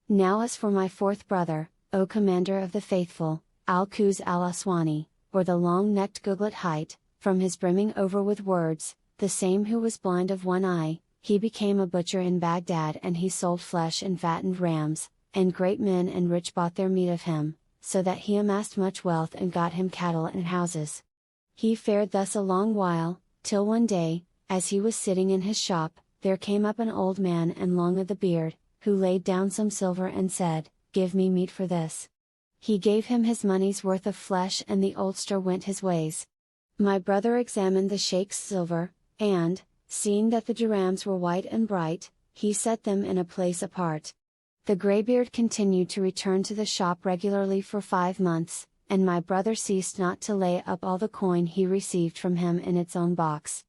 Now as for my fourth brother, O Commander of the Faithful, Al-Quz al-Aswani, or the long-necked Guglet Height, from his brimming over with words, the same who was blind of one eye, he became a butcher in Baghdad and he sold flesh and fattened rams, and great men and rich bought their meat of him, so that he amassed much wealth and got him cattle and houses. He fared thus a long while, till one day, as he was sitting in his shop, there came up an old man and long of the beard, who laid down some silver and said, "Give me meat for this." He gave him his money's worth of flesh and the oldster went his ways. My brother examined the sheikh's silver, and, seeing that the dirhams were white and bright, he set them in a place apart. The greybeard continued to return to the shop regularly for 5 months, and my brother ceased not to lay up all the coin he received from him in its own box.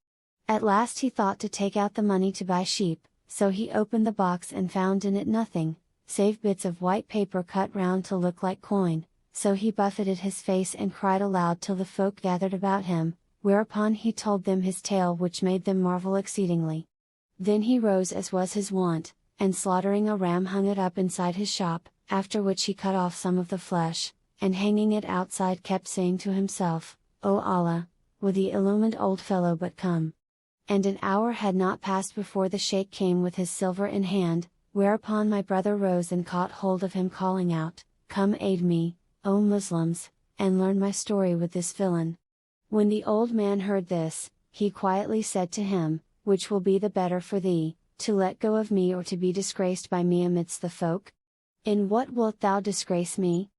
At last he thought to take out the money to buy sheep, so he opened the box and found in it nothing, save bits of white paper cut round to look like coin, so he buffeted his face and cried aloud till the folk gathered about him, whereupon he told them his tale which made them marvel exceedingly. Then he rose as was his wont, and slaughtering a ram hung it up inside his shop, after which he cut off some of the flesh, and hanging it outside kept saying to himself, "O Allah, will the illumined old fellow but come?" And an hour had not passed before the sheikh came with his silver in hand, whereupon my brother rose and caught hold of him calling out, "Come aid me, O Muslims, and learn my story with this villain." When the old man heard this, he quietly said to him, "Which will be the better for thee, to let go of me or to be disgraced by me amidst the folk? In what wilt thou disgrace me?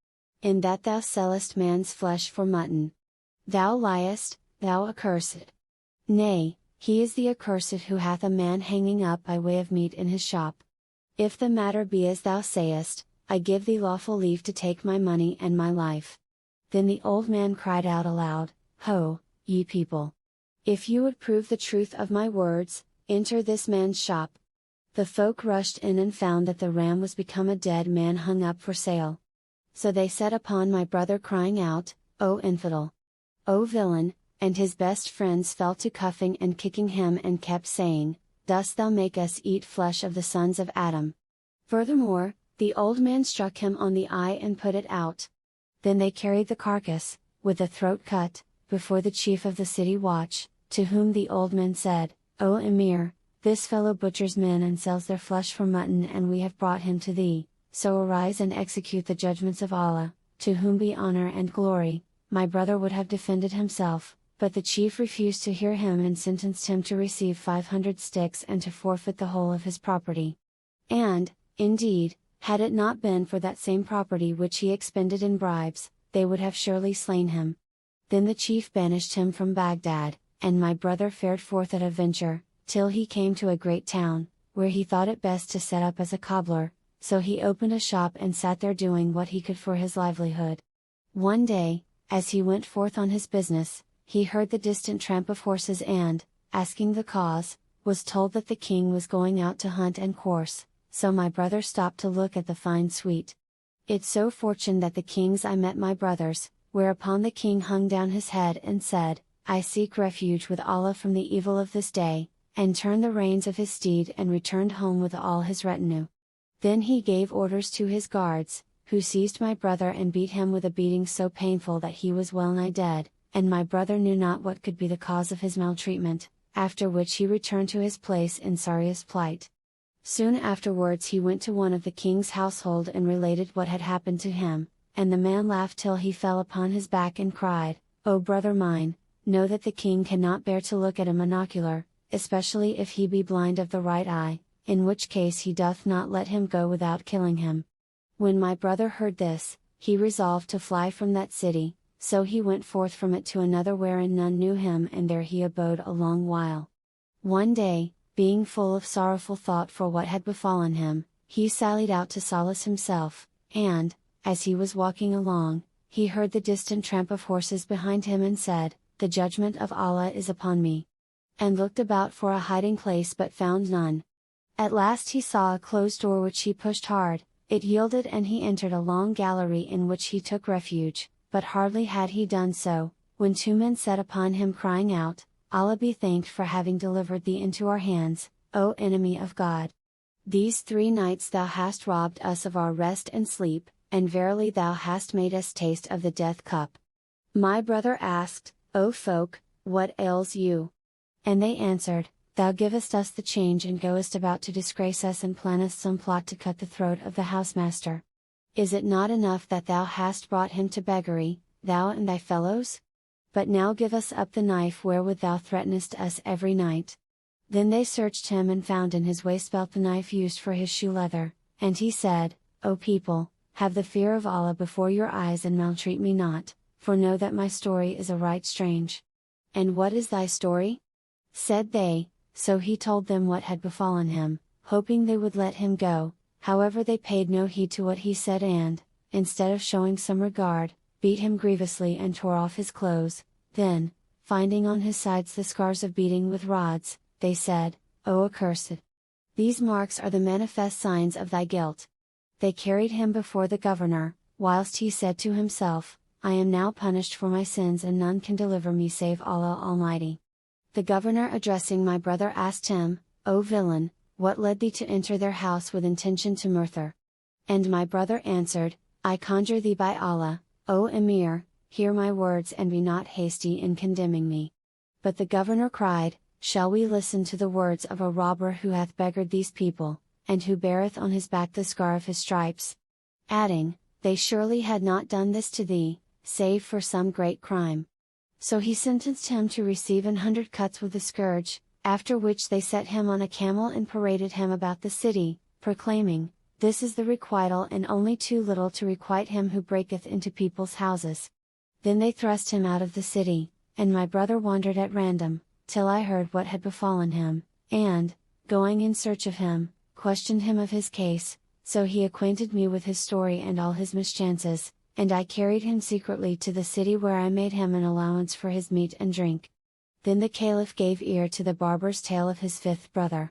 In that thou sellest man's flesh for mutton. Thou liest, thou accursed. Nay, he is the accursed who hath a man hanging up by way of meat in his shop. If the matter be as thou sayest, I give thee lawful leave to take my money and my life." Then the old man cried out aloud, "Ho, ye people! If you would prove the truth of my words, enter this man's shop." The folk rushed in and found that the ram was become a dead man hung up for sale. So they set upon my brother crying out, "O infidel! O villain!" and his best friends fell to cuffing and kicking him and kept saying, "Dost thou make us eat flesh of the sons of Adam?" Furthermore, the old man struck him on the eye and put it out. Then they carried the carcass, with the throat cut, before the chief of the city watch, to whom the old man said, "O Emir, this fellow butchers men and sells their flesh for mutton and we have brought him to thee, so arise and execute the judgments of Allah, to whom be honor and glory." My brother would have defended himself, but the chief refused to hear him and sentenced him to receive 500 sticks and to forfeit the whole of his property. And, indeed, had it not been for that same property which he expended in bribes, they would have surely slain him. Then the chief banished him from Baghdad, and my brother fared forth at a venture, till he came to a great town, where he thought it best to set up as a cobbler, so he opened a shop and sat there doing what he could for his livelihood. One day, as he went forth on his business, he heard the distant tramp of horses and, asking the cause, was told that the king was going out to hunt and course, so my brother stopped to look at the fine suite. It so fortuned that the king's eye met my brother's, whereupon the king hung down his head and said, "I seek refuge with Allah from the evil of this day," and turned the reins of his steed and returned home with all his retinue. Then he gave orders to his guards, who seized my brother and beat him with a beating so painful that he was well nigh dead, and my brother knew not what could be the cause of his maltreatment, after which he returned to his place in sorriest plight. Soon afterwards he went to one of the king's household and related what had happened to him, and the man laughed till he fell upon his back and cried, "O brother mine, know that the king cannot bear to look at a monocular, especially if he be blind of the right eye, in which case he doth not let him go without killing him." When my brother heard this, he resolved to fly from that city, so he went forth from it to another wherein none knew him and there he abode a long while. One day, being full of sorrowful thought for what had befallen him, he sallied out to solace himself, and, as he was walking along, he heard the distant tramp of horses behind him and said, "The judgment of Allah is upon me," and looked about for a hiding place but found none. At last he saw a closed door which he pushed hard, it yielded and he entered a long gallery in which he took refuge, but hardly had he done so, when 2 men set upon him crying out, "Allah be thanked for having delivered thee into our hands, O enemy of God!" These 3 nights thou hast robbed us of our rest and sleep, and verily thou hast made us taste of the death cup. My brother asked, O folk, what ails you? And they answered, Thou givest us the change and goest about to disgrace us and plannest some plot to cut the throat of the housemaster. Is it not enough that thou hast brought him to beggary, thou and thy fellows? But now give us up the knife wherewith thou threatenest us every night. Then they searched him and found in his waistbelt the knife used for his shoe leather, and he said, O people, have the fear of Allah before your eyes and maltreat me not, for know that my story is a right strange. And what is thy story? Said they. So he told them what had befallen him, hoping they would let him go. However they paid no heed to what he said and, instead of showing some regard, beat him grievously and tore off his clothes. Then, finding on his sides the scars of beating with rods, they said, O accursed! These marks are the manifest signs of thy guilt. They carried him before the governor, whilst he said to himself, I am now punished for my sins and none can deliver me save Allah Almighty. The governor addressing my brother asked him, O villain, what led thee to enter their house with intention to murder? And my brother answered, I conjure thee by Allah, O Emir, hear my words and be not hasty in condemning me. But the governor cried, Shall we listen to the words of a robber who hath beggared these people, and who beareth on his back the scar of his stripes? Adding, They surely had not done this to thee, save for some great crime. So he sentenced him to receive 100 cuts with the scourge, after which they set him on a camel and paraded him about the city, proclaiming, This is the requital and only too little to requite him who breaketh into people's houses. Then they thrust him out of the city, and my brother wandered at random, till I heard what had befallen him, and, going in search of him, questioned him of his case, so he acquainted me with his story and all his mischances, and I carried him secretly to the city where I made him an allowance for his meat and drink. Then the Caliph gave ear to the barber's tale of his 5th brother.